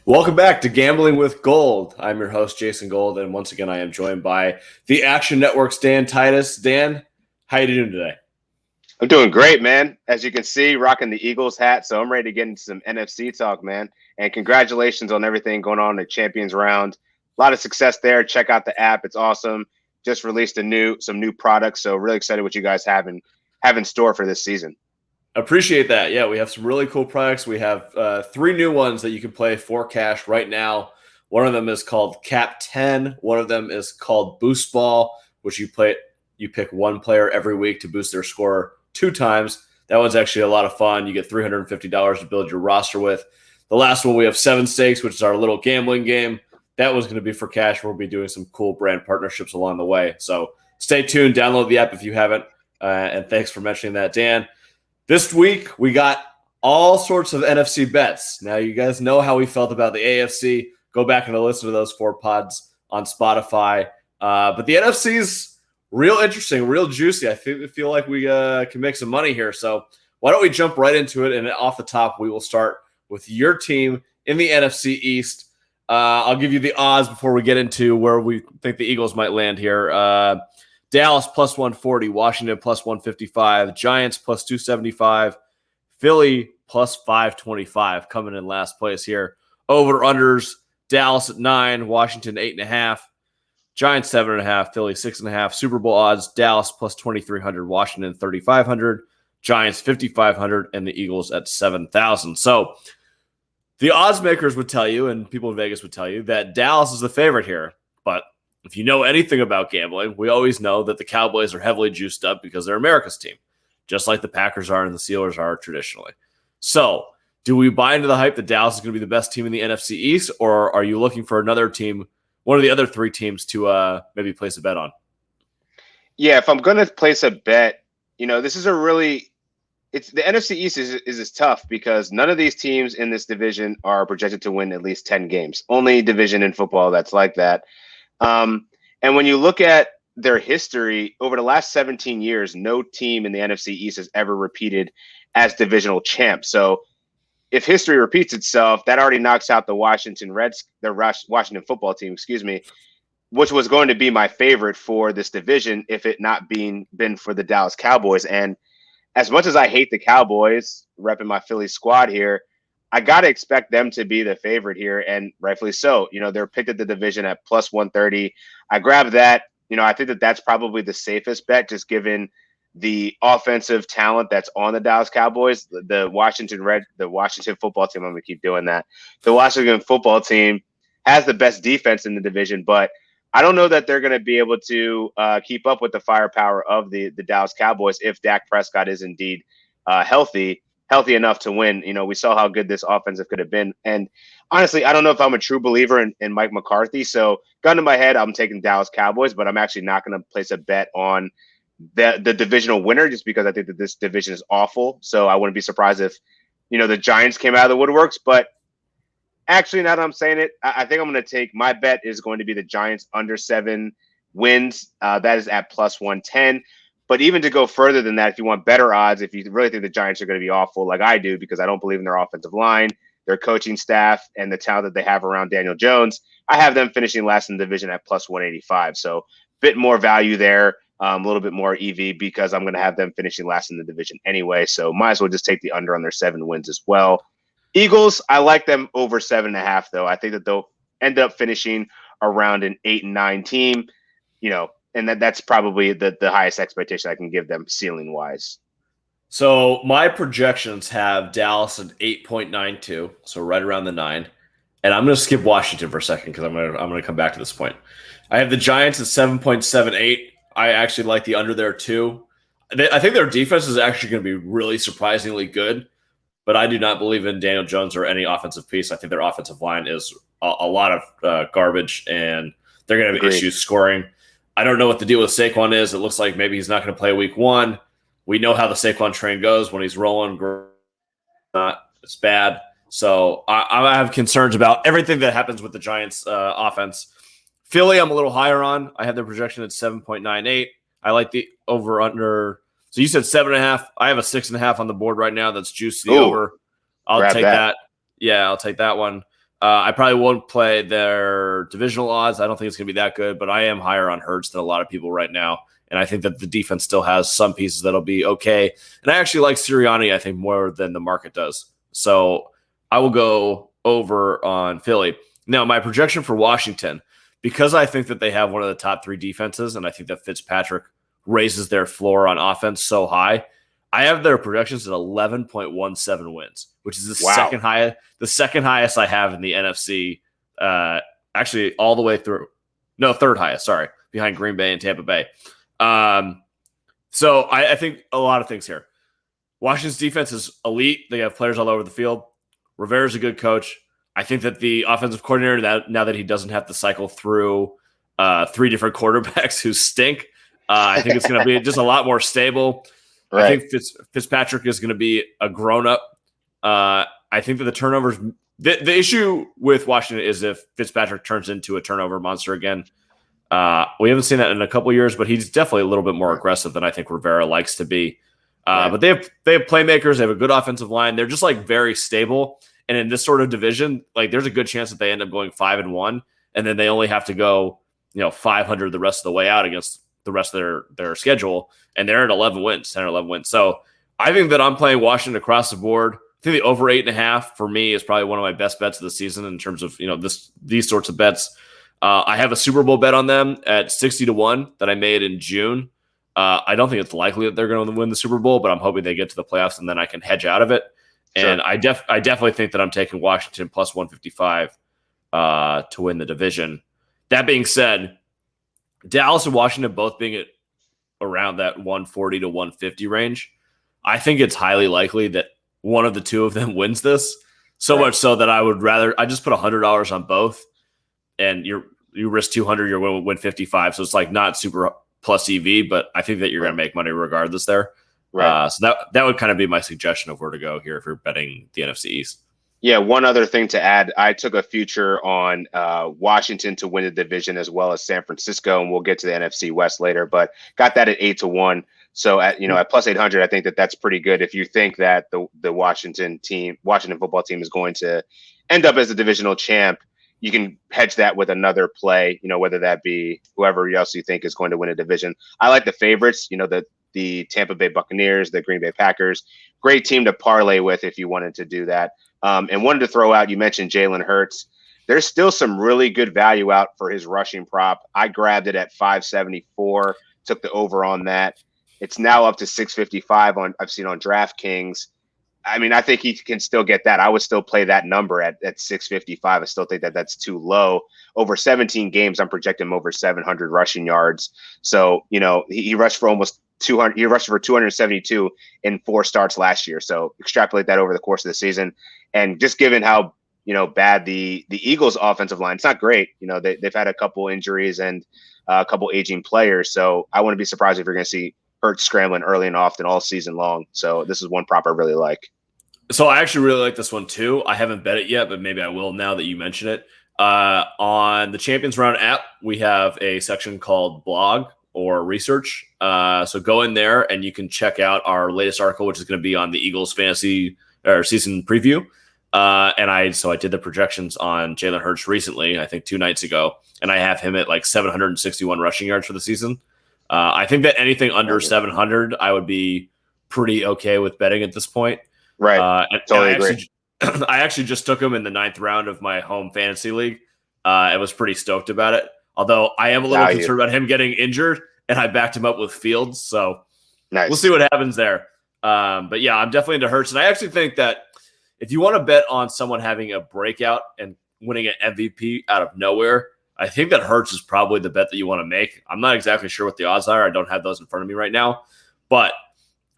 Welcome back to Gambling with Gold. I'm your host, Jason Gold, and once again, I am joined by the Action Network's Dan Titus. Dan, how you doing today? I'm doing great, man. As you can see, rocking the Eagles hat, so I'm ready to get into some NFC talk, man. And congratulations on everything going on in the Champions Round. A lot of success there. Check out the app; it's awesome. Just released some new products, so really excited what you guys have in store for this season. Appreciate that. Yeah, we have some really cool products. We have three new ones that you can play for cash right now. One of them is called Cap 10. One of them is called Boost Ball, which you pick one player every week to boost their score 2 times. That one's actually a lot of fun. You get $350 to build your roster with. The last one, we have 7 Stakes, which is our little gambling game. That one's going to be for cash. We'll be doing some cool brand partnerships along the way. So stay tuned. Download the app if you haven't. And thanks for mentioning that, Dan. This week, we got all sorts of NFC bets. Now, you guys know how we felt about the AFC. Go back and listen to those 4 pods on Spotify. But the NFC's real interesting, real juicy. I feel like we can make some money here. So why don't we jump right into it? And off the top, we will start with your team in the NFC East. I'll give you the odds before we get into where we think the Eagles might land here. Dallas plus 140, Washington plus 155, Giants plus 275, Philly plus 525 coming in last place here. Over-unders, Dallas at 9, Washington 8.5, Giants 7.5, Philly 6.5. Super Bowl odds, Dallas plus 2,300, Washington 3,500, Giants 5,500, and the Eagles at 7,000. So the odds makers would tell you, and people in Vegas would tell you, that Dallas is the favorite here. But if you know anything about gambling, we always know that the Cowboys are heavily juiced up because they're America's team, just like the Packers are and the Steelers are traditionally. So do we buy into the hype that Dallas is going to be the best team in the NFC East, or are you looking for another team, one of the other 3 teams, to maybe place a bet on? Yeah, if I'm going to place a bet, this is it's the NFC East is tough because none of these teams in this division are projected to win at least 10 games. Only division in football that's like that. And when you look at their history over the last 17 years, no team in the NFC East has ever repeated as divisional champ. So if history repeats itself, that already knocks out the Washington football team, which was going to be my favorite for this division if it not been for the Dallas Cowboys. And as much as I hate the Cowboys, repping my Philly squad here, I got to expect them to be the favorite here, and rightfully so. They're picked at the division at plus 130. I grabbed that. I think that that's probably the safest bet, just given the offensive talent that's on the Dallas Cowboys. The Washington football team, I'm going to keep doing that. The Washington football team has the best defense in the division, but I don't know that they're going to be able to keep up with the firepower of the Dallas Cowboys if Dak Prescott is indeed healthy enough to win. We saw how good this offensive could have been. And honestly, I don't know if I'm a true believer in Mike McCarthy. So gun to my head, I'm taking Dallas Cowboys, but I'm actually not going to place a bet on the divisional winner just because I think that this division is awful. So I wouldn't be surprised if, the Giants came out of the woodworks. But actually, now that I'm saying it, I think I'm going to take my bet is going to be the Giants under 7 wins. That is at plus 110. But even to go further than that, if you want better odds, if you really think the Giants are going to be awful, like I do, because I don't believe in their offensive line, their coaching staff, and the talent that they have around Daniel Jones, I have them finishing last in the division at plus 185. So a bit more value there, a little bit more EV because I'm going to have them finishing last in the division anyway. So might as well just take the under on their 7 wins as well. Eagles, I like them over 7.5, though. I think that they'll end up finishing around an 8 and 9 team, and that's probably the highest expectation I can give them ceiling wise. So my projections have Dallas at 8.92, so right around the 9. And I'm going to skip Washington for a second because I'm going to come back to this point. I have the Giants at 7.78. I actually like the under there too. I think their defense is actually going to be really surprisingly good, but I do not believe in Daniel Jones or any offensive piece. I think their offensive line is a lot of garbage, and they're going to have issues scoring. I don't know what the deal with Saquon is. It looks like maybe he's not going to play week 1. We know how the Saquon train goes when he's rolling. It's bad. So I have concerns about everything that happens with the Giants offense. Philly, I'm a little higher on. I have their projection at 7.98. I like the over-under. So you said 7.5. I have a 6.5 on the board right now. That's juice to the over. I'll take that. Yeah, I'll take that one. I probably won't play their divisional odds. I don't think it's going to be that good, but I am higher on Hurts than a lot of people right now. And I think that the defense still has some pieces that'll be okay. And I actually like Sirianni, I think, more than the market does. So I will go over on Philly. Now, my projection for Washington, because I think that they have one of the top 3 defenses, and I think that Fitzpatrick raises their floor on offense so high, I have their projections at 11.17 wins, which is the second highest I have in the NFC. Actually, all the way through. No, third highest. Sorry, behind Green Bay and Tampa Bay. So I think a lot of things here. Washington's defense is elite. They have players all over the field. Rivera's a good coach. I think that the offensive coordinator, now that he doesn't have to cycle through 3 different quarterbacks who stink, I think it's going to be just a lot more stable. Right. I think Fitzpatrick is going to be a grown-up. I think that the turnovers – the issue with Washington is if Fitzpatrick turns into a turnover monster again. We haven't seen that in a couple years, but he's definitely a little bit more aggressive than I think Rivera likes to be. But they have playmakers. They have a good offensive line. They're just like very stable. And in this sort of division, like there's a good chance that they end up going 5-1, and then they only have to go, 500 the rest of the way out against the rest of their schedule, and they're at 11 wins, 10 or 11 wins. So I think that I'm playing Washington across the board. I think the over 8.5 for me is probably one of my best bets of the season in terms of these sorts of bets. I have a Super Bowl bet on them at 60-1 that I made in June. I don't think it's likely that they're going to win the Super Bowl, but I'm hoping they get to the playoffs and then I can hedge out of it. Sure. And I definitely think that I'm taking Washington plus 155 to win the division. That being said, Dallas and Washington both being at around that 140 to 150 range, I think it's highly likely that one of the two of them wins this. So much so that I just put $100 on both, and you risk 200, you're going to win 55. So it's like not super plus EV, but I think that you're going to make money regardless there. Right. So that would kind of be my suggestion of where to go here if you're betting the NFC East. Yeah, one other thing to add, I took a future on Washington to win the division as well as San Francisco, and we'll get to the NFC West later, but got that at 8-1. So at plus 800, I think that's pretty good. If you think that the Washington football team is going to end up as the divisional champ, you can hedge that with another play, whether that be whoever else you think is going to win a division. I like the favorites, the Tampa Bay Buccaneers, the Green Bay Packers, great team to parlay with if you wanted to do that. And wanted to throw out, you mentioned Jalen Hurts. There's still some really good value out for his rushing prop. I grabbed it at 574, took the over on that. It's now up to 655 I've seen on DraftKings. I mean, I think he can still get that. I would still play that number at 655. I still think that's too low. Over 17 games, I'm projecting him over 700 rushing yards. So, he rushed for almost 200. He rushed for 272 in 4 starts last year. So extrapolate that over the course of the season. And just given how, bad the Eagles offensive line, it's not great. They've had a couple injuries and a couple aging players. So I wouldn't be surprised if you're going to see Hurts scrambling early and often all season long. So this is one prop I really like. So I actually really like this one too. I haven't bet it yet, but maybe I will now that you mention it. On the Champions Round app, we have a section called blog or research. So go in there and you can check out our latest article, which is going to be on the Eagles fantasy or season preview. And I did the projections on Jalen Hurts recently, I think 2 nights ago, and I have him at like 761 rushing yards for the season. I think that anything under 700, I would be pretty okay with betting at this point. Right. Totally agree. I actually just took him in the 9th round of my home fantasy league. I was pretty stoked about it. Although I am a little concerned about him getting injured, and I backed him up with Fields. So We'll see what happens there. But yeah, I'm definitely into Hurts. And I actually think that if you want to bet on someone having a breakout and winning an MVP out of nowhere, I think that Hurts is probably the bet that you want to make. I'm not exactly sure what the odds are. I don't have those in front of me right now. But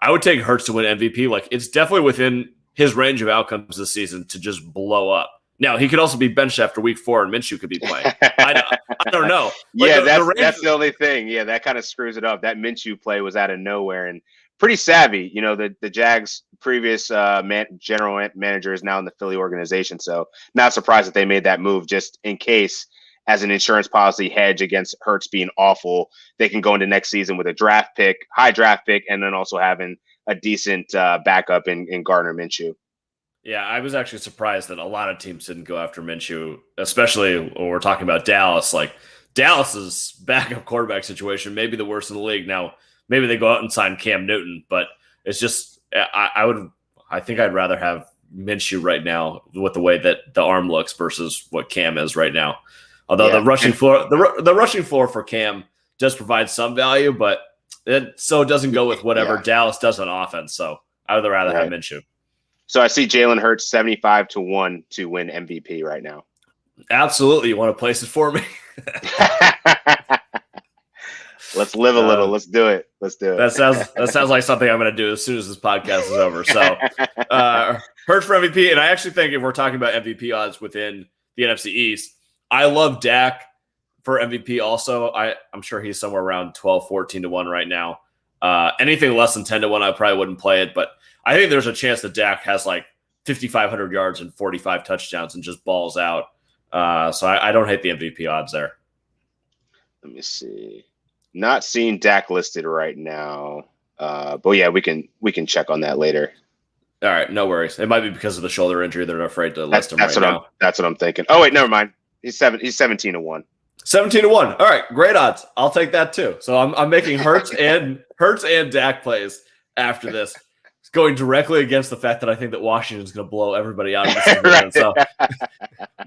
I would take Hurts to win MVP. Like, it's definitely within his range of outcomes this season to just blow up. Now, he could also be benched after week 4 and Minshew could be playing. I don't know. Like that's the only thing. Yeah, that kind of screws it up. That Minshew play was out of nowhere and pretty savvy. The Jags' previous general manager is now in the Philly organization. So not surprised that they made that move just in case, as an insurance policy hedge against Hurts being awful, they can go into next season with a high draft pick, and then also having a decent backup in Gardner Minshew. Yeah, I was actually surprised that a lot of teams didn't go after Minshew, especially when we're talking about Dallas. Like Dallas's backup quarterback situation may be the worst in the league. Now, maybe they go out and sign Cam Newton, but it's just I think I'd rather have Minshew right now with the way that the arm looks versus what Cam is right now. Although the rushing floor, the rushing floor for Cam does provide some value, but it doesn't go with whatever Dallas does on offense. So I would rather have Minshew. So I see Jalen Hurts 75-1 to win MVP right now. Absolutely. You want to place it for me? Let's live a little. Let's do it. That sounds like something I'm going to do as soon as this podcast is over. So Hurts for MVP. And I actually think if we're talking about MVP odds within the NFC East, I love Dak for MVP also. I'm sure he's somewhere around 12-14-1 right now. Anything less than 10-1, I probably wouldn't play it, but I think there's a chance that Dak has like 5,500 yards and 45 touchdowns and just balls out. So I don't hate the MVP odds there. Let me see. Not seeing Dak listed right now. But yeah, we can check on that later. All right, no worries. It might be because of the shoulder injury. They're afraid to list him right now. That's what I'm thinking. Oh wait, never mind. He's 17-1. 17-1. All right, great odds. I'll take that too. So I'm making Hurts and Dak plays after this. It's going directly against the fact that I think that Washington's going to blow everybody out of the season. Right. So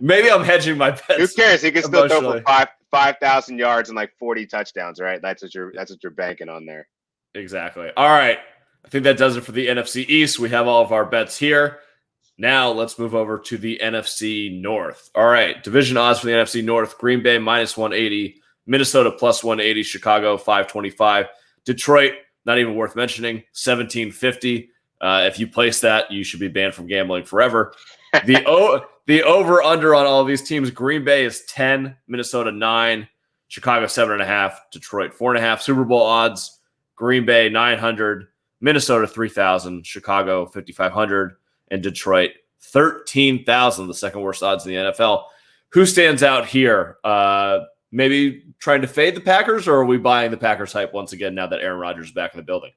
maybe I'm hedging my bets. Who cares? He can still throw for 5,000 yards and like 40 touchdowns, right? That's what you're banking on there. Exactly. All right. I think that does it for the NFC East. We have all of our bets here. Now let's move over to the NFC North. All right. Division odds for the NFC North. Green Bay -180. Minnesota +180. Chicago 525. Detroit, not even worth mentioning, 1750. If you place that, you should be banned from gambling forever. The over-under on all of these teams, Green Bay is 10, Minnesota 9, Chicago 7.5, Detroit 4.5. Super Bowl odds, Green Bay 900, Minnesota 3,000, Chicago 5,500, and Detroit 13,000, the second worst odds in the NFL. Who stands out here? Maybe trying to fade the Packers, or are we buying the Packers hype once again now that Aaron Rodgers is back in the building?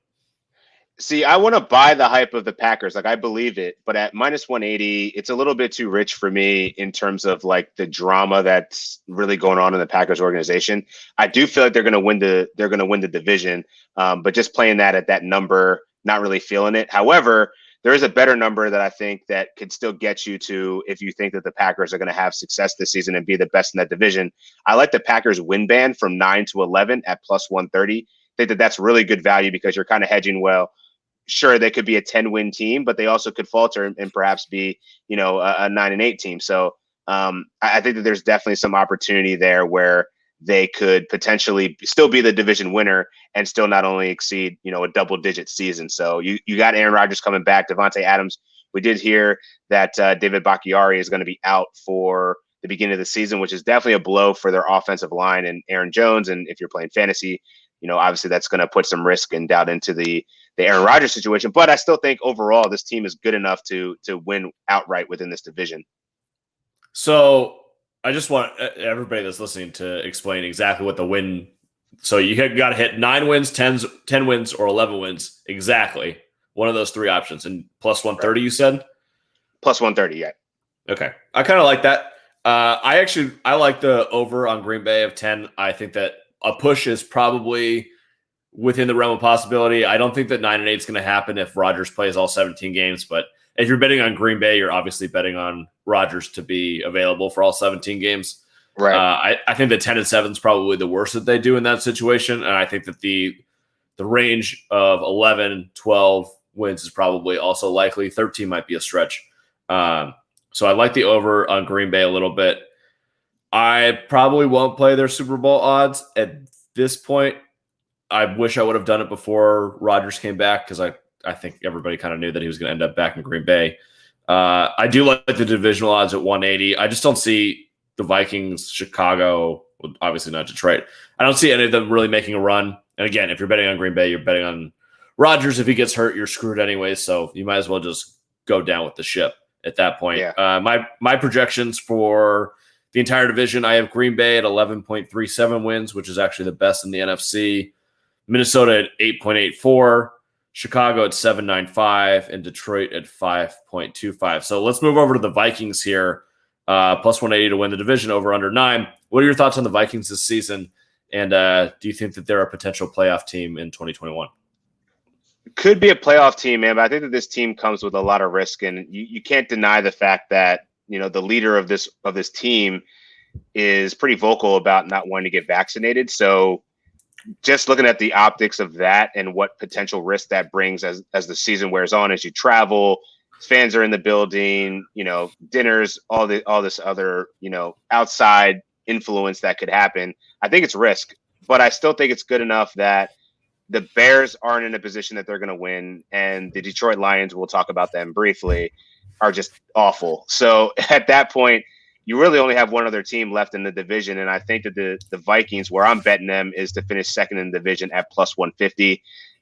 See, I want to buy the hype of the Packers. Like, I believe it, but at -180, it's a little bit too rich for me in terms of like the drama that's really going on in the Packers organization. I do feel like they're going to win the division, but just playing that at that number, not really feeling it. However, there is a better number that I think that could still get you to, if you think that the Packers are going to have success this season and be the best in that division. I like the Packers win band from 9 to 11 at +130. I think that that's really good value because you're kind of hedging. Well, sure, they could be a 10-win team, but they also could falter and perhaps be, a 9-8 team. So I think that there's definitely some opportunity there where they could potentially still be the division winner and still not only exceed, a double-digit season. So you got Aaron Rodgers coming back, Devontae Adams. We did hear that David Bakhtiari is going to be out for the beginning of the season, which is definitely a blow for their offensive line and Aaron Jones. And if you're playing fantasy, obviously that's going to put some risk and doubt into the Aaron Rodgers situation. But I still think overall this team is good enough to win outright within this division. So I just want everybody that's listening to explain exactly what the win. So you got to hit 9 wins, 10 wins, or 11 wins. Exactly. One of those three options. And +130, right. You said? +130, yeah. Okay. I kind of like that. I like the over on Green Bay of 10. I think that a push is probably within the realm of possibility. I don't think that 9-8 is going to happen if Rodgers plays all 17 games, but if you're betting on Green Bay, you're obviously betting on Rodgers to be available for all 17 games. Right. I think that 10-7 is probably the worst that they do in that situation. And I think that the range of 11, 12 wins is probably also likely. 13 might be a stretch. So I like the over on Green Bay a little bit. I probably won't play their Super Bowl odds at this point. I wish I would have done it before Rodgers came back because I think everybody kind of knew that he was going to end up back in Green Bay. I do like the divisional odds at 180. I just don't see the Vikings, Chicago, obviously not Detroit. I don't see any of them really making a run. And again, if you're betting on Green Bay, you're betting on Rodgers. If he gets hurt, you're screwed anyway. So you might as well just go down with the ship at that point. Yeah. My projections for the entire division, I have Green Bay at 11.37 wins, which is actually the best in the NFC. Minnesota at 8.84. Chicago at 7.95, and Detroit at 5.25. So let's move over to the Vikings here. Plus 180 to win the division, over under 9. What are your thoughts on the Vikings this season? And do you think that they're a potential playoff team in 2021? Could be a playoff team, man, but I think that this team comes with a lot of risk, and you can't deny the fact that, you know, the leader of this team is pretty vocal about not wanting to get vaccinated. So just looking at the optics of that and what potential risk that brings as the season wears on, as you travel, fans are in the building, you know, dinners, all this other, you know, outside influence that could happen. I think it's risk, but I still think it's good enough that the Bears aren't in a position that they're going to win, and the Detroit Lions, we'll talk about them briefly, are just awful. So at that point, you really only have one other team left in the division, and I think that the Vikings, where I'm betting them, is to finish second in the division at plus 150. I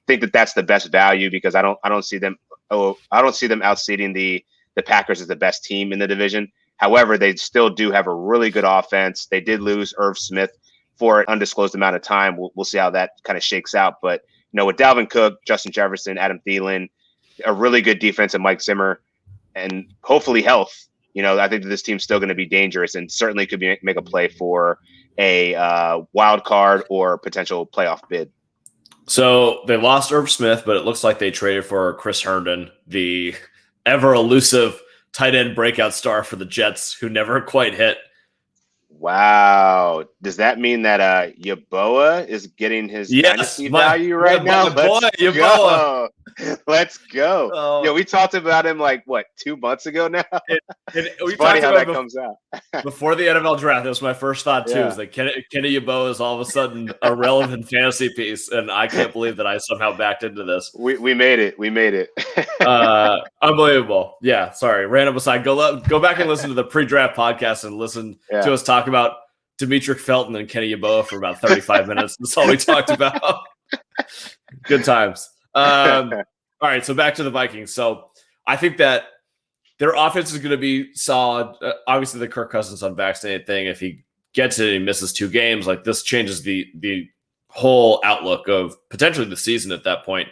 think that that's the best value because I don't see them outseeding the Packers as the best team in the division. However, they still do have a really good offense. They did lose Irv Smith for an undisclosed amount of time. We'll see how that kind of shakes out. But, you know, with Dalvin Cook, Justin Jefferson, Adam Thielen, a really good defense, and Mike Zimmer, and hopefully health, you know, I think that this team's still going to be dangerous and certainly could make a play for a wild card or potential playoff bid. So they lost Irv Smith, but it looks like they traded for Chris Herndon, the ever elusive tight end breakout star for the Jets, who never quite hit. Wow. Does that mean that Yeboah is getting his dynasty value right now? Yeboah. Let's go. Oh. Yeah, we talked about him like, what, 2 months ago now? It's funny how that comes out. Before the NFL draft, that was my first thought, too, is that Kenny Yeboah is all of a sudden a relevant fantasy piece, and I can't believe that I somehow backed into this. We made it. We made it. Unbelievable. Yeah, sorry. Random aside. Go back and listen to the pre-draft podcast and listen to us talk about Demetric Felton and Kenny Yeboah for about 35 minutes. That's all we talked about. Good times. All right, so back to the Vikings. So I think that their offense is going to be solid. Obviously, the Kirk Cousins unvaccinated thing, if he gets it and he misses 2 games, like this changes the whole outlook of potentially the season at that point.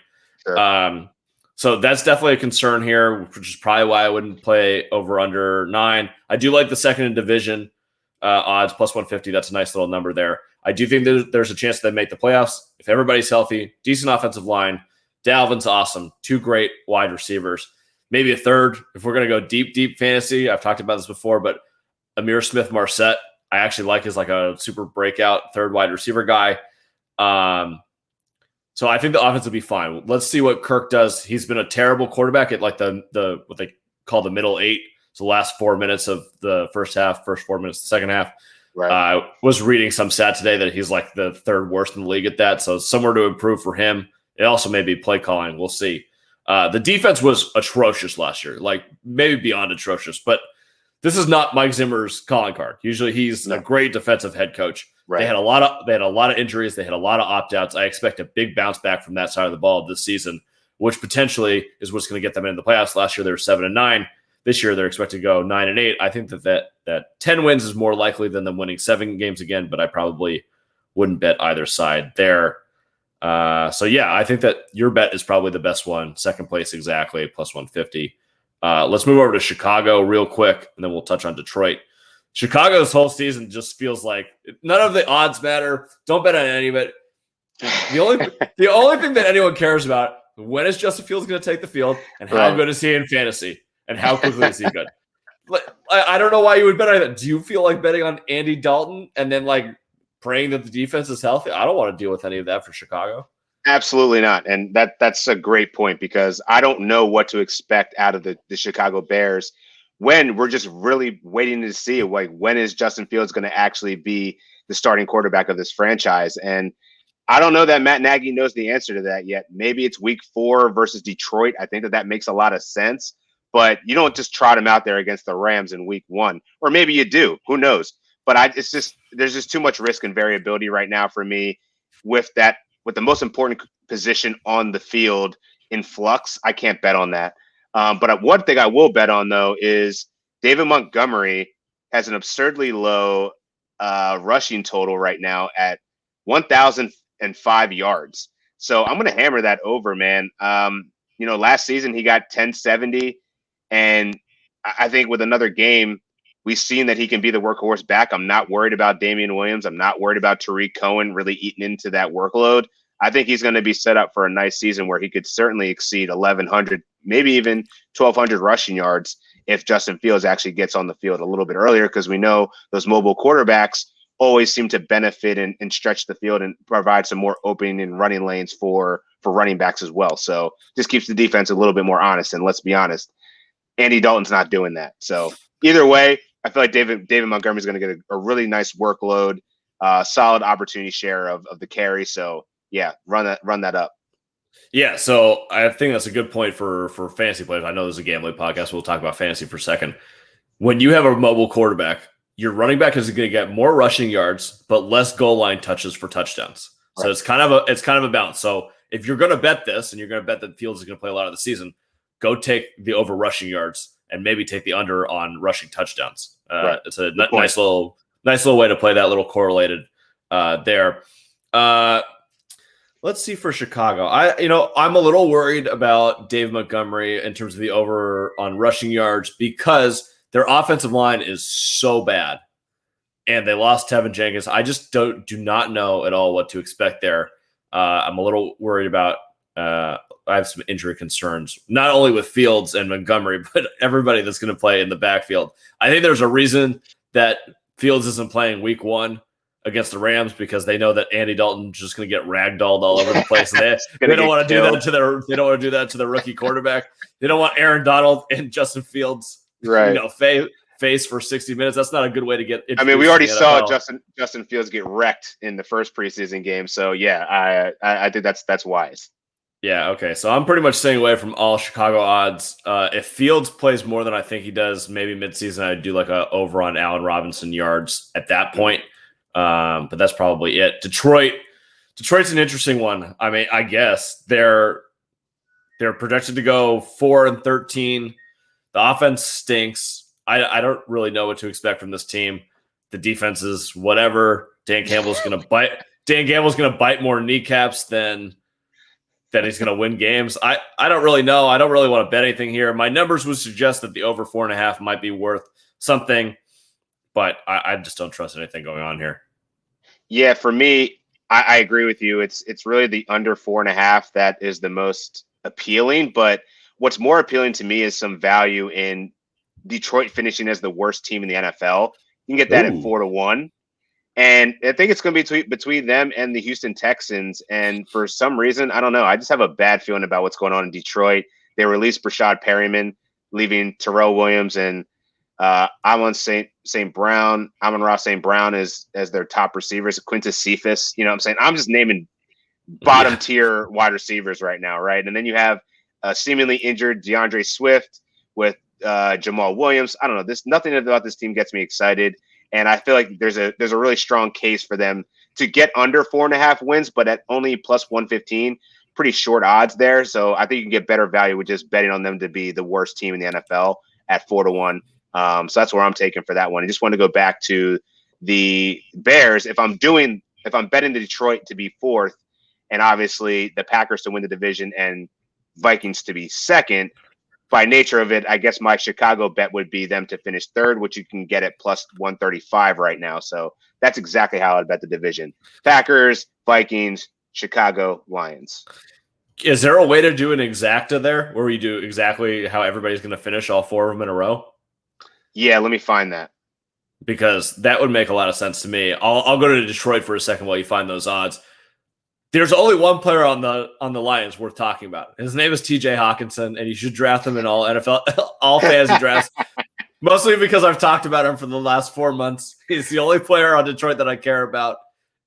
Sure. So that's definitely a concern here, which is probably why I wouldn't play over under 9. I do like the second in division odds, plus 150. That's a nice little number there. I do think there's a chance they make the playoffs if everybody's healthy. Decent offensive line. Dalvin's awesome. 2 great wide receivers. Maybe a third if we're going to go deep fantasy. I've talked about this before, but Amir Smith-Marset, I actually like as like a super breakout third wide receiver guy. So I think the offense will be fine. Let's see what Kirk does. He's been a terrible quarterback at like the what they call the middle 8. So the last 4 minutes of the first half, first 4 minutes of the second half. Right. I was reading some stat today that he's like the 3rd worst in the league at that. So somewhere to improve for him. It also may be play calling. We'll see. The defense was atrocious last year, like maybe beyond atrocious, but this is not Mike Zimmer's calling card. Usually he's a great defensive head coach. Right. They had a lot of injuries. They had a lot of opt-outs. I expect a big bounce back from that side of the ball this season, which potentially is what's going to get them into the playoffs. Last year they were 7-9. This year they're expected to go 9-8. I think that 10 wins is more likely than them winning 7 games again, but I probably wouldn't bet either side there. So yeah, I think that your bet is probably the best one. Second place exactly, plus 150. Let's move over to Chicago real quick, and then we'll touch on Detroit. Chicago's whole season just feels like none of the odds matter. Don't bet on any of it. The only thing that anyone cares about, when is Justin Fields going to take the field, and how good is he in fantasy, and how quickly is he good? I don't know why you would bet on that. Do you feel like betting on Andy Dalton and then like praying that the defense is healthy? I don't want to deal with any of that for Chicago. Absolutely not. And that's a great point, because I don't know what to expect out of the Chicago Bears when we're just really waiting to see, like, when is Justin Fields going to actually be the starting quarterback of this franchise? And I don't know that Matt Nagy knows the answer to that yet. Maybe it's week 4 versus Detroit. I think that makes a lot of sense, but you don't just trot him out there against the Rams in week 1, or maybe you do, who knows? But there's just too much risk and variability right now for me with the most important position on the field in flux. I can't bet on that. But one thing I will bet on, though, is David Montgomery has an absurdly low rushing total right now at 1,005 yards. So I'm going to hammer that over, man. Last season he got 1070, and I think with another game, we've seen that he can be the workhorse back. I'm not worried about Damian Williams. I'm not worried about Tariq Cohen really eating into that workload. I think he's going to be set up for a nice season where he could certainly exceed 1,100, maybe even 1,200 rushing yards if Justin Fields actually gets on the field a little bit earlier, because we know those mobile quarterbacks always seem to benefit and stretch the field and provide some more opening and running lanes for running backs as well. So just keeps the defense a little bit more honest. And let's be honest, Andy Dalton's not doing that. So either way, I feel like David Montgomery is going to get a really nice workload, solid opportunity share of the carry. So yeah, run that up. Yeah, so I think that's a good point for fantasy players. I know this is a gambling podcast. We'll talk about fantasy for a second. When you have a mobile quarterback, your running back is going to get more rushing yards, but less goal line touches for touchdowns. Right. So it's kind of a balance. So if you're going to bet this and you're going to bet that Fields is going to play a lot of the season, go take the over rushing yards and maybe take the under on rushing touchdowns. Right. It's a nice little way to play that little correlated there. Let's see for Chicago. I'm a little worried about Dave Montgomery in terms of the over on rushing yards because their offensive line is so bad, and they lost Tevin Jenkins. I just do not know at all what to expect there. I'm a little worried about. I have some injury concerns, not only with Fields and Montgomery, but everybody that's going to play in the backfield. I think there's a reason that Fields isn't playing Week 1 against the Rams because they know that Andy Dalton's just going to get ragdolled all over the place. And they don't want to do that to their rookie quarterback. They don't want Aaron Donald and Justin Fields, face for 60 minutes. That's not a good way to get. I mean, we already saw Justin Fields get wrecked in the first preseason game. So yeah, I think that's wise. Yeah. Okay. So I'm pretty much staying away from all Chicago odds. If Fields plays more than I think he does, maybe midseason, I'd do like a over on Allen Robinson yards at that point. But that's probably it. Detroit's an interesting one. I mean, I guess they're projected to go 4-13. The offense stinks. I don't really know what to expect from this team. The defense is whatever. Dan Campbell's going to bite more kneecaps than he's going to win games. I don't really know. I don't really want to bet anything here. My numbers would suggest that the over 4.5 might be worth something. But I just don't trust anything going on here. Yeah, for me, I agree with you. It's really the under 4.5 that is the most appealing. But what's more appealing to me is some value in Detroit finishing as the worst team in the NFL. You can get that at 4-1. And I think it's going to be between them and the Houston Texans. And for some reason, I don't know. I just have a bad feeling about what's going on in Detroit. They released Brashad Perryman, leaving Terrell Williams and Amon-Ra St. Brown as their top receivers. Quintus Cephas, you know what I'm saying? I'm just naming bottom tier wide receivers right now, right? And then you have seemingly injured DeAndre Swift with Jamal Williams. I don't know. Nothing about this team gets me excited, and I feel like there's a really strong case for them to get under 4.5 wins, but at only plus 115. Pretty short odds there, so I think you can get better value with just betting on them to be the worst team in the NFL at 4-1. So that's where I'm taking for that one. I just want to go back to the Bears. If I'm betting the Detroit to be 4th, and obviously the Packers to win the division and Vikings to be 2nd, by nature of it, I guess my Chicago bet would be them to finish 3rd, which you can get at plus 135 right now. So that's exactly how I'd bet the division: Packers, Vikings, Chicago, Lions. Is there a way to do an exacta there where we do exactly how everybody's going to finish all 4 of them in a row? Yeah, let me find that. Because that would make a lot of sense to me. I'll go to Detroit for a second while you find those odds. There's only one player on the Lions worth talking about. His name is TJ Hawkinson, and you should draft him in all NFL, all fantasy drafts. Mostly because I've talked about him for the last 4 months. He's the only player on Detroit that I care about.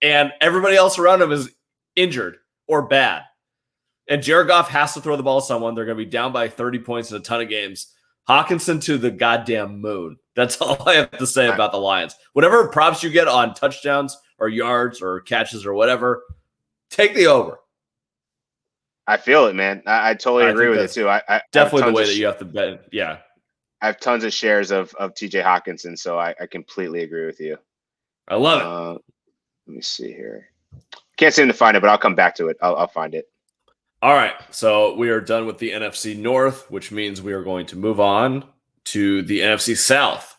And everybody else around him is injured or bad. And Jared Goff has to throw the ball to someone. They're going to be down by 30 points in a ton of games. Hawkinson to the goddamn moon. That's all I have to say about the Lions. Whatever props you get on touchdowns or yards or catches or whatever, take the over. I feel it, man. I totally agree with it too. I definitely the way that you have to bet. Yeah. I have tons of shares of TJ Hawkinson, so I completely agree with you. I love it. Let me see here. Can't seem to find it, but I'll come back to it. I'll find it. All right, so we are done with the NFC North, which means we are going to move on to the NFC South.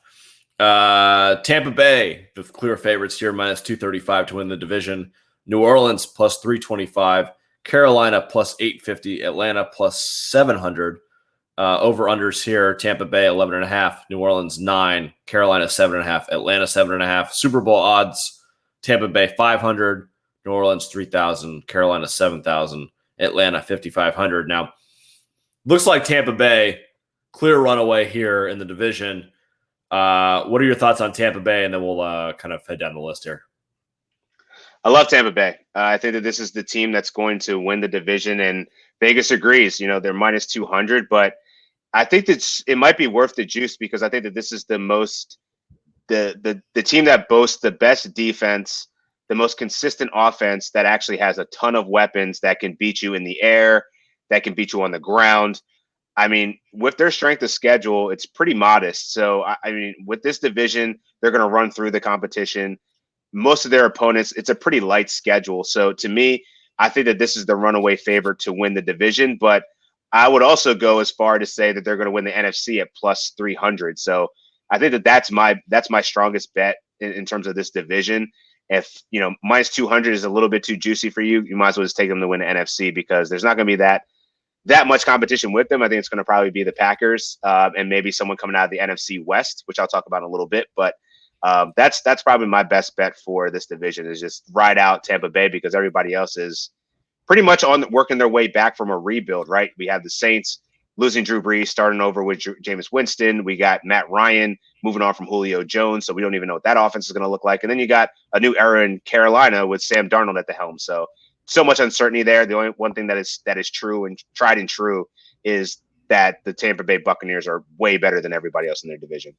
Tampa Bay, the clear favorites here, minus 235 to win the division. New Orleans, plus 325. Carolina, plus 850. Atlanta, plus 700. Over-unders here, Tampa Bay, 11.5. New Orleans, 9. Carolina, 7.5. Atlanta, 7.5. Super Bowl odds, Tampa Bay, 500. New Orleans, 3,000. Carolina, 7,000. Atlanta, 5,500. Now, looks like Tampa Bay, clear runaway here in the division. What are your thoughts on Tampa Bay? And then we'll kind of head down the list here. I love Tampa Bay. I think that this is the team that's going to win the division, and Vegas agrees. You know, they're minus 200, but I think that it might be worth the juice because I think that this is the team that boasts the best defense, the most consistent offense, that actually has a ton of weapons that can beat you in the air, that can beat you on the ground. I mean, with their strength of schedule, it's pretty modest. So, I mean, with this division, they're going to run through the competition. Most of their opponents, it's a pretty light schedule. So, to me, I think that this is the runaway favorite to win the division. But I would also go as far to say that they're going to win the NFC at plus 300. So, I think that that's my strongest bet in terms of this division. If, you know, minus 200 is a little bit too juicy for you, you might as well just take them to win the NFC because there's not going to be that much competition with them. I think it's going to probably be the Packers and maybe someone coming out of the NFC West, which I'll talk about in a little bit. But that's probably my best bet for this division is just ride out Tampa Bay because everybody else is pretty much working their way back from a rebuild, right? We have the Saints losing Drew Brees, starting over with Jameis Winston. We got Matt Ryan moving on from Julio Jones, so we don't even know what that offense is going to look like. And then you got a new era in Carolina with Sam Darnold at the helm. So much uncertainty there. The only one thing that is true and tried and true is that the Tampa Bay Buccaneers are way better than everybody else in their division.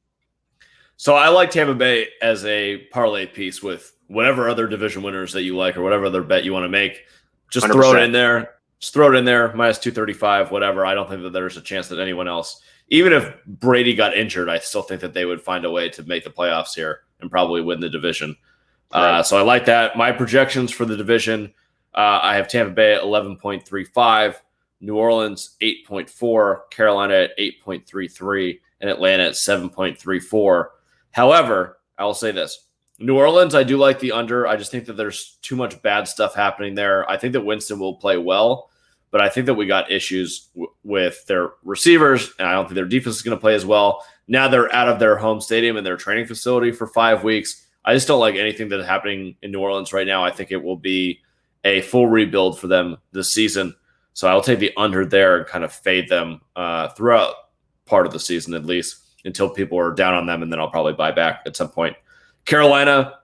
So I like Tampa Bay as a parlay piece with whatever other division winners that you like or whatever other bet you want to make. Just 100%. Throw it in there. Just throw it in there, minus 235, whatever. I don't think that there's a chance that anyone else, even if Brady got injured, I still think that they would find a way to make the playoffs here and probably win the division. Right. So I like that. My projections for the division, I have Tampa Bay at 11.35, New Orleans 8.4, Carolina at 8.33, and Atlanta at 7.34. However, I will say this. New Orleans, I do like the under. I just think that there's too much bad stuff happening there. I think that Winston will play well, but I think that we got issues with their receivers, and I don't think their defense is going to play as well. Now they're out of their home stadium and their training facility for 5 weeks. I just don't like anything that's happening in New Orleans right now. I think it will be a full rebuild for them this season. So I'll take the under there and kind of fade them throughout part of the season at least until people are down on them, and then I'll probably buy back at some point. Carolina,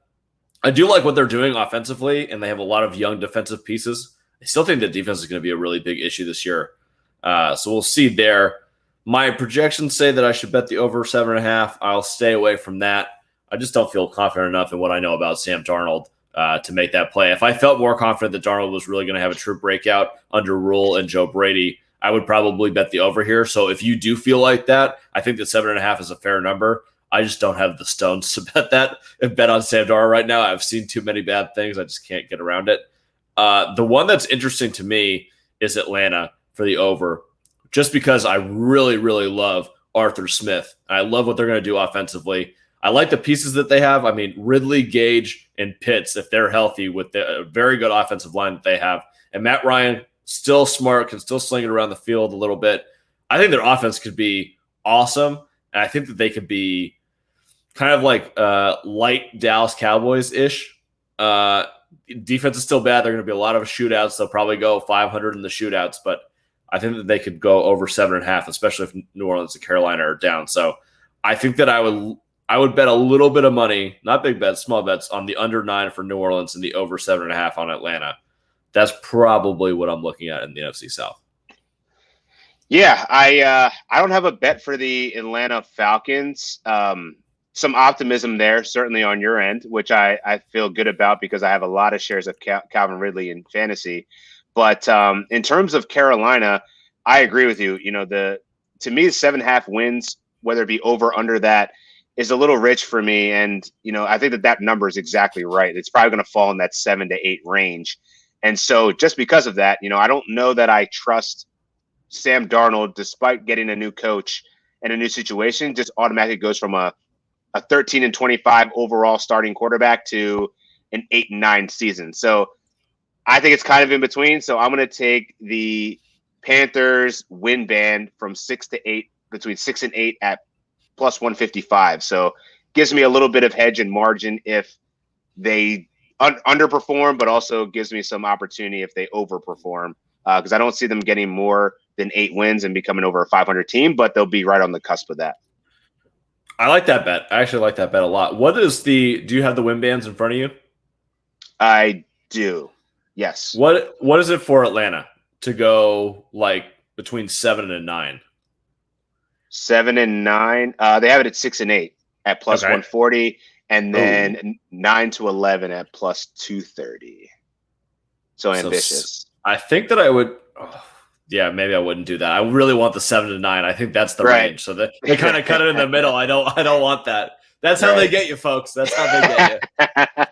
I do like what they're doing offensively, and they have a lot of young defensive pieces. I still think the defense is going to be a really big issue this year. So we'll see there. My projections say that I should bet the over 7.5. I'll stay away from that. I just don't feel confident enough in what I know about Sam Darnold to make that play. If I felt more confident that Darnold was really going to have a true breakout under Rule and Joe Brady, I would probably bet the over here. So if you do feel like that, I think that 7.5 is a fair number. I just don't have the stones to bet that and bet on Sam Darnold right now. I've seen too many bad things. I just can't get around it. The one that's interesting to me is Atlanta for the over, just because I really, really love Arthur Smith. I love what they're going to do offensively. I like the pieces that they have. I mean, Ridley, Gage, and Pitts, if they're healthy with the very good offensive line that they have. And Matt Ryan, still smart, can still sling it around the field a little bit. I think their offense could be awesome. And I think that they could be kind of like light Dallas Cowboys-ish. Defense is still bad. They're going to be a lot of shootouts. They'll probably go 500 in the shootouts, but I think that they could go over 7.5, especially if New Orleans and Carolina are down. So I think that I would bet a little bit of money, not big bets, small bets, on the under 9 for New Orleans and the over 7.5 on Atlanta. That's probably what I'm looking at in the NFC South. Yeah, I don't have a bet for the Atlanta Falcons. Some optimism there, certainly on your end, which I feel good about because I have a lot of shares of Calvin Ridley in fantasy. But in terms of Carolina, I agree with you. You know, to me, 7.5 wins, whether it be over or under that, is a little rich for me. And, I think that number is exactly right. It's probably going to fall in that 7 to 8 range. And so just because of that, I don't know that I trust Sam Darnold, despite getting a new coach and a new situation, just automatically goes from a 13-25 overall starting quarterback to an 8-9 season. So I think it's kind of in between. So I'm going to take the Panthers win band from 6 to 8, between 6 and 8 at plus 155. So gives me a little bit of hedge and margin if they underperform, but also gives me some opportunity if they overperform, because I don't see them getting more than 8 wins and becoming over a 500 team, but they'll be right on the cusp of that. I like that bet. I actually like that bet a lot. Do you have the win bands in front of you? I do. Yes. What is it for Atlanta to go like between 7 and 9? 7 and 9. They have it at 6 and 8 at plus 140, and then 9 to 11 at plus 230. So ambitious. I think that I would. Yeah, maybe I wouldn't do that. I really want the 7 to 9. I think that's the range. So they kind of cut it in the middle. I don't want that. That's how they get you, folks. That's how they get you.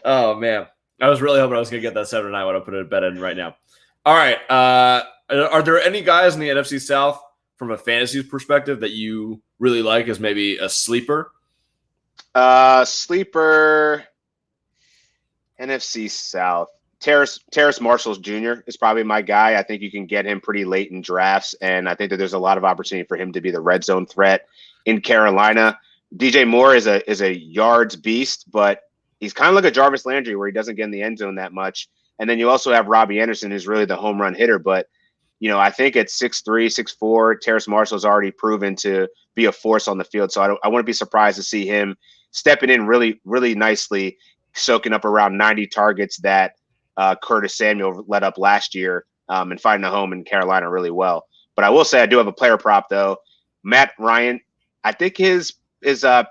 Oh man, I was really hoping I was going to get that 7 to 9 when I put a bet in right now. All right. Are there any guys in the NFC South from a fantasy perspective that you really like as maybe a sleeper? Sleeper NFC South. Terrace Marshall Jr. is probably my guy. I think you can get him pretty late in drafts, and I think that there's a lot of opportunity for him to be the red zone threat in Carolina. DJ Moore is a yards beast, but he's kind of like a Jarvis Landry where he doesn't get in the end zone that much. And then you also have Robbie Anderson, who's really the home run hitter. But, I think at 6'3", 6'4", Terrace Marshall's already proven to be a force on the field. So I wouldn't be surprised to see him stepping in really, really nicely, soaking up around 90 targets that Curtis Samuel led up last year, and finding a home in Carolina really well. But I will say I do have a player prop, though. Matt Ryan, I think his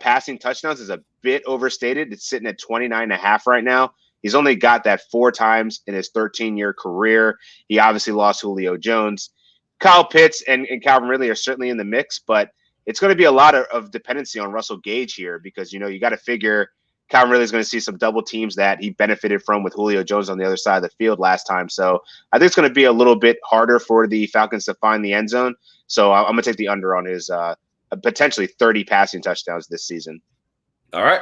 passing touchdowns is a bit overstated. It's sitting at 29.5 right now. He's only got that 4 times in his 13-year career. He obviously lost Julio Jones. Kyle Pitts and Calvin Ridley are certainly in the mix, but it's going to be a lot of dependency on Russell Gage here because, you got to figure Calvin Ridley is going to see some double teams that he benefited from with Julio Jones on the other side of the field last time. So I think it's going to be a little bit harder for the Falcons to find the end zone. So I'm going to take the under on his potentially 30 passing touchdowns this season. All right.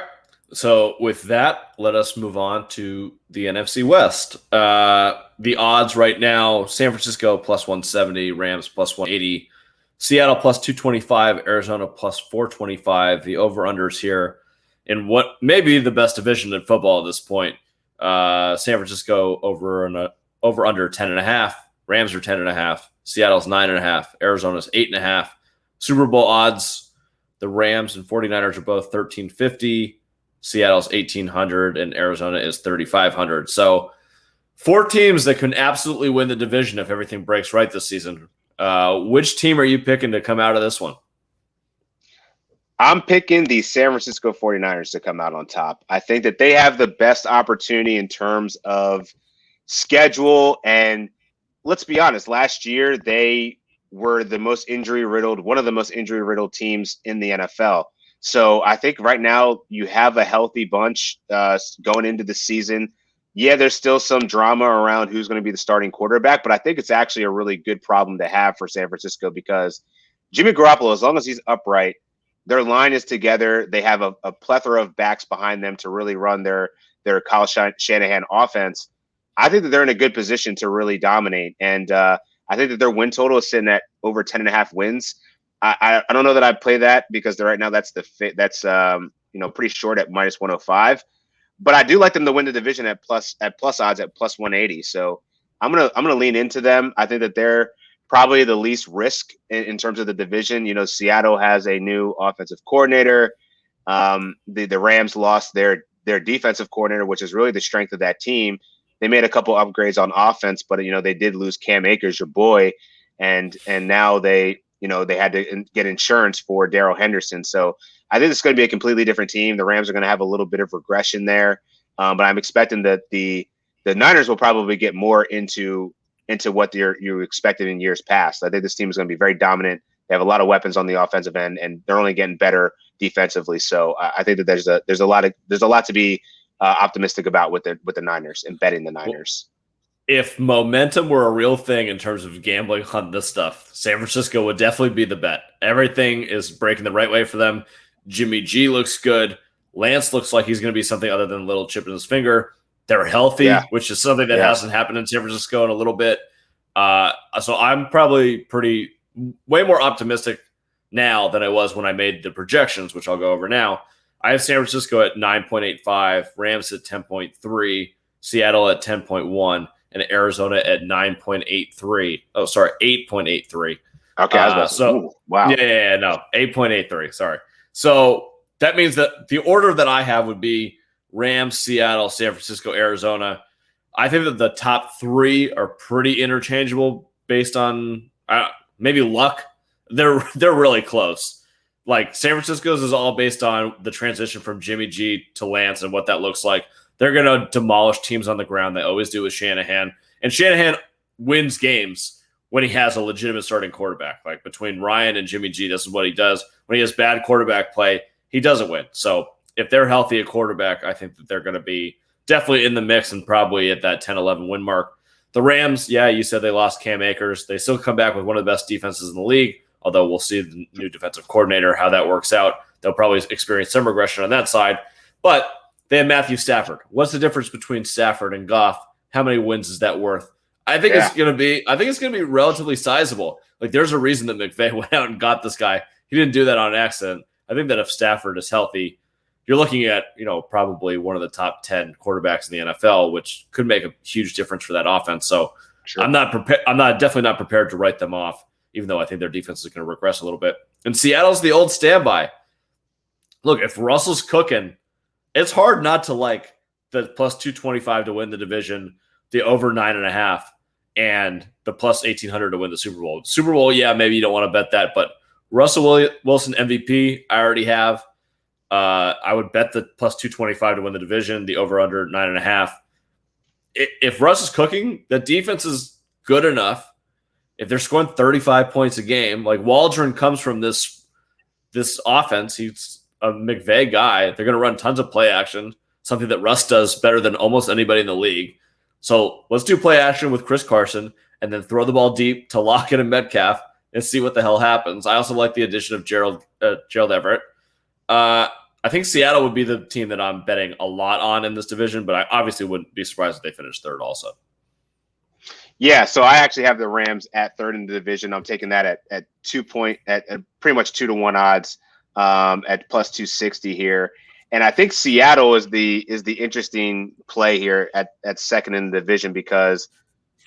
So with that, let us move on to the NFC West. The odds right now, San Francisco plus 170, Rams plus 180, Seattle plus 225, Arizona plus 425. The over-unders here in what may be the best division in football at this point. San Francisco over under 10.5, Rams are 10.5, Seattle's 9.5, Arizona's 8.5. Super Bowl odds, the Rams and 49ers are both 1,350. Seattle's 1,800 and Arizona is 3,500. So 4 teams that can absolutely win the division if everything breaks right this season. Which team are you picking to come out of this one? I'm picking the San Francisco 49ers to come out on top. I think that they have the best opportunity in terms of schedule. And let's be honest, last year they were one of the most injury-riddled teams in the NFL. So I think right now you have a healthy bunch going into the season. Yeah, there's still some drama around who's going to be the starting quarterback, but I think it's actually a really good problem to have for San Francisco because Jimmy Garoppolo, as long as he's upright, their line is together. They have a plethora of backs behind them to really run their Kyle Shanahan offense. I think that they're in a good position to really dominate. And I think that their win total is sitting at over 10.5 wins. I don't know that I'd play that because right now that's pretty short at minus 105. But I do like them to win the division at plus odds at plus 180. So I'm gonna lean into them. I think that they're probably the least risk in terms of the division. Seattle has a new offensive coordinator. The Rams lost their defensive coordinator, which is really the strength of that team. They made a couple upgrades on offense, but they did lose Cam Akers, your boy, and now they had to get insurance for Darrell Henderson. So I think it's going to be a completely different team. The Rams are going to have a little bit of regression there, but I'm expecting that the Niners will probably get more into what you expected in years past. I think this team is going to be very dominant They have a lot of weapons on the offensive end, and they're only getting better defensively. So I think that there's a lot to be optimistic about with the Niners and betting the Niners. If momentum were a real thing in terms of gambling on this stuff, San Francisco would definitely be the bet. Everything is breaking the right way for them. Jimmy G looks good. Lance looks like he's going to be something other than a little chip in his finger. They're healthy, which is something that hasn't happened in San Francisco in a little bit. So I'm probably way more optimistic now than I was when I made the projections, which I'll go over now. I have San Francisco at 9.85, Rams at 10.3, Seattle at 10.1, and Arizona at 9.83. Oh, sorry, 8.83. Okay, I was about to say, wow. Yeah, no, 8.83. Sorry. So that means that the order that I have would be Rams, Seattle, San Francisco, Arizona. I think that the top three are pretty interchangeable based on maybe luck. They're really close. Like San Francisco's is all based on the transition from Jimmy G to Lance and what that looks like. They're going to demolish teams on the ground. They always do with Shanahan. And Shanahan wins games when he has a legitimate starting quarterback. Like between Ryan and Jimmy G, this is what he does. When he has bad quarterback play, he doesn't win. So if they're healthy at quarterback, I think that they're going to be definitely in the mix and probably at that 10-11 win mark. The Rams, you said they lost Cam Akers. They still come back with one of the best defenses in the league, although we'll see the new defensive coordinator, how that works out. They'll probably experience some regression on that side. But they have Matthew Stafford. What's the difference between Stafford and Goff? How many wins is that worth? I think it's going to be relatively sizable. Like there's a reason that McVay went out and got this guy. He didn't do that on accident. I think that if Stafford is healthy, you're looking at, probably one of the top 10 quarterbacks in the NFL, which could make a huge difference for that offense. So sure. I'm definitely not prepared to write them off, even though I think their defense is going to regress a little bit. And Seattle's the old standby. Look, if Russell's cooking, it's hard not to like the plus 225 to win the division, the over 9.5, and the plus 1,800 to win the Super Bowl. Super Bowl, maybe you don't want to bet that, but Russell Wilson MVP, I already have. I would bet the plus 225 to win the division, the over under 9.5. If Russ is cooking, the defense is good enough. If they're scoring 35 points a game, like Waldron comes from this offense, he's a McVay guy. They're going to run tons of play action, something that Russ does better than almost anybody in the league. So let's do play action with Chris Carson and then throw the ball deep to Lockett and Metcalf and see what the hell happens. I also like the addition of Gerald Everett. I think Seattle would be the team that I'm betting a lot on in this division, but I obviously wouldn't be surprised if they finished third also. Yeah, so I actually have the Rams at third in the division. I'm taking that at pretty much 2-1 odds at plus 260 here. And I think Seattle is the interesting play here at second in the division, because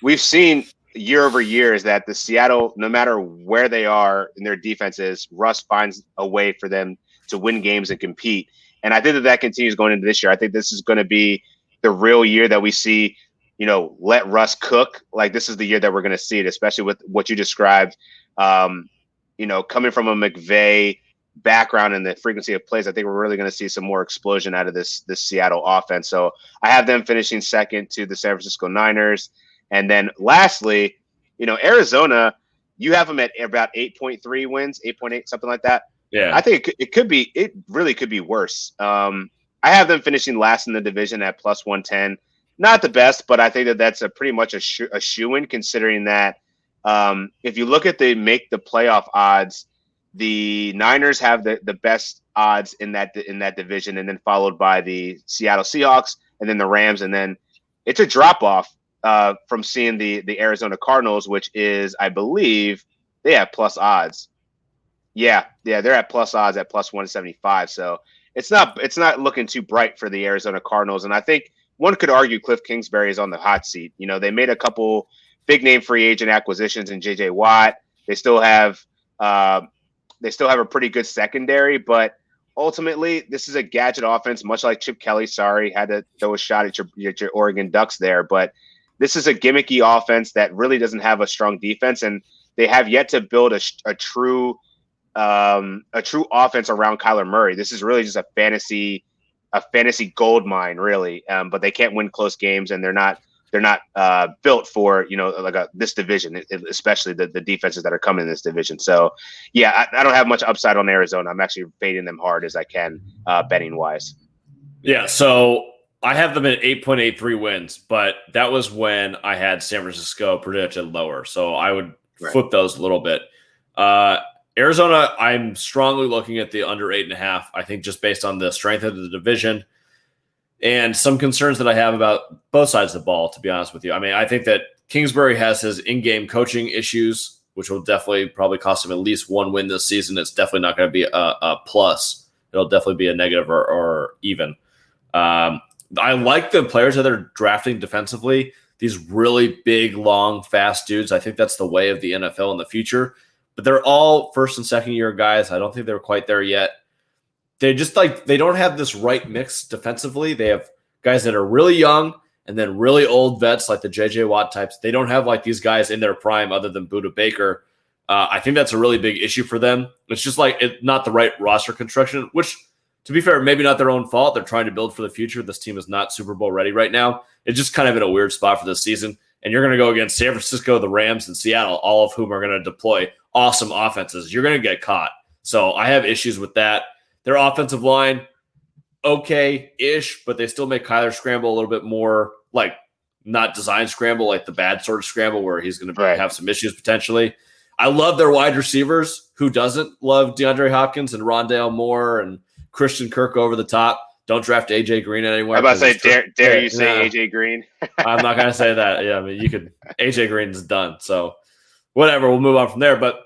we've seen year over year is that the Seattle, no matter where they are in their defenses, Russ finds a way for them to win games and compete. And I think that continues going into this year. I think this is going to be the real year that we see, let Russ cook. Like this is the year that we're going to see it, especially with what you described, coming from a McVay background and the frequency of plays. I think we're really going to see some more explosion out of this Seattle offense. So I have them finishing second to the San Francisco Niners. And then lastly, Arizona, you have them at about 8.3 wins, 8.8, something like that. Yeah, I think it really could be worse. I have them finishing last in the division at plus 110. Not the best, but I think that that's pretty much a shoo-in, considering that if you look at the make the playoff odds, the Niners have the best odds in that division, and then followed by the Seattle Seahawks, and then the Rams, and then it's a drop off from seeing the Arizona Cardinals, which is, I believe, they have plus odds. Yeah, they're at plus odds at plus 175. So it's not looking too bright for the Arizona Cardinals. And I think one could argue Cliff Kingsbury is on the hot seat. They made a couple big name free agent acquisitions in J.J. Watt. They still have a pretty good secondary, but ultimately this is a gadget offense, much like Chip Kelly. Sorry, had to throw a shot at your Oregon Ducks there, but this is a gimmicky offense that really doesn't have a strong defense, and they have yet to build a true offense around Kyler Murray. This is really just a fantasy gold mine, really. But they can't win close games, and they're they're not built for, like this division, especially the defenses that are coming in this division. So, yeah, I don't have much upside on Arizona. I'm actually fading them hard as I can, betting wise. Yeah, so I have them at 8.83 wins, but that was when I had San Francisco predicted lower. So I would flip those a little bit. Arizona, I'm strongly looking at the under 8.5. I think just based on the strength of the division and some concerns that I have about both sides of the ball, to be honest with you. I mean, I think that Kingsbury has his in-game coaching issues, which will definitely probably cost him at least one win this season. It's definitely not going to be a plus. It'll definitely be a negative or even. I like the players that they're drafting defensively. These really big, long, fast dudes. I think that's the way of the NFL in the future. But they're all first and second year guys. I don't think they're quite there yet. They just they don't have this right mix defensively. They have guys that are really young and then really old vets like the J.J. Watt types. They don't have like these guys in their prime other than Budda Baker. I think that's a really big issue for them. It's just not the right roster construction, which, to be fair, maybe not their own fault. They're trying to build for the future. This team is not Super Bowl ready right now. It's just kind of in a weird spot for this season. And you're going to go against San Francisco, the Rams, and Seattle, all of whom are going to deploy awesome offenses. You're going to get caught. So I have issues with that. Their offensive line, okay-ish, but they still make Kyler scramble a little bit more, like not design scramble, like the bad sort of scramble where he's going to have some issues potentially. I love their wide receivers. Who doesn't love DeAndre Hopkins and Rondale Moore and Christian Kirk over the top? Don't draft AJ Green anywhere. I'm about to say, dare you say AJ Green? I'm not going to say that. Yeah, I mean, you could. AJ Green's done. So whatever, we'll move on from there. But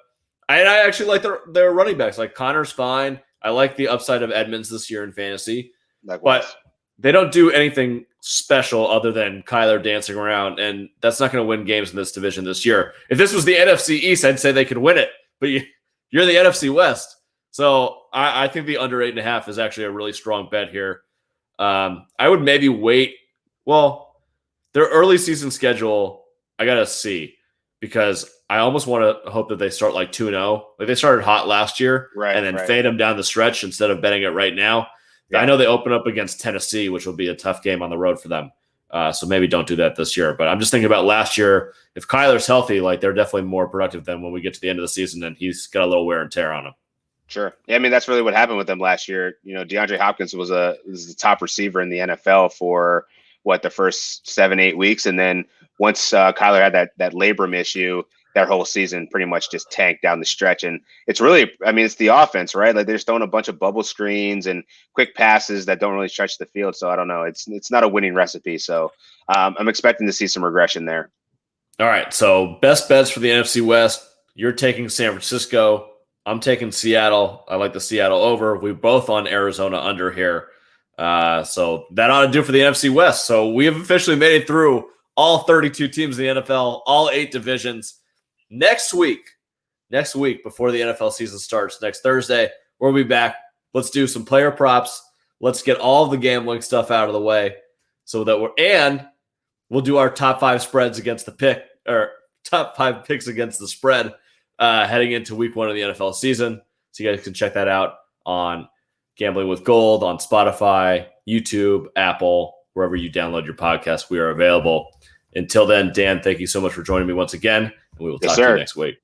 I actually like their running backs. Like Connor's fine. I like the upside of Edmonds this year in fantasy. Likewise. But they don't do anything special other than Kyler dancing around, and that's not going to win games in this division this year. If this was the NFC East, I'd say they could win it. But you're the NFC West. So I think the under 8.5 is actually a really strong bet here. I would maybe wait. Well, their early season schedule, I got to see, because I almost want to hope that they start like 2-0. Like they started hot last year and then fade them down the stretch instead of betting it right now. Yeah. I know they open up against Tennessee, which will be a tough game on the road for them. So maybe don't do that this year. But I'm just thinking about last year. If Kyler's healthy, like they're definitely more productive than when we get to the end of the season and he's got a little wear and tear on him. Sure. Yeah, I mean, that's really what happened with them last year. DeAndre Hopkins was the top receiver in the NFL for the first 7-8 weeks. And then once Kyler had that labrum issue, that whole season pretty much just tanked down the stretch. And it's really, I mean, it's the offense, right? Like they're just throwing a bunch of bubble screens and quick passes that don't really stretch the field. So I don't know. It's not a winning recipe. So I'm expecting to see some regression there. All right. So best bets for the NFC West. You're taking San Francisco. I'm taking Seattle. I like the Seattle over. We both on Arizona under here. So that ought to do for the NFC West. So we have officially made it through all 32 teams in the NFL, all 8 divisions. Next week, before the NFL season starts, next Thursday, we'll be back. Let's do some player props. Let's get all the gambling stuff out of the way so that we'll do our top 5 spreads against the pick, or top 5 picks against the spread heading into week 1 of the NFL season. So you guys can check that out on Gambling with Gold on Spotify, YouTube, Apple, wherever you download your podcast. We are available. Until then, Dan, thank you so much for joining me once again. And we will talk to you next week.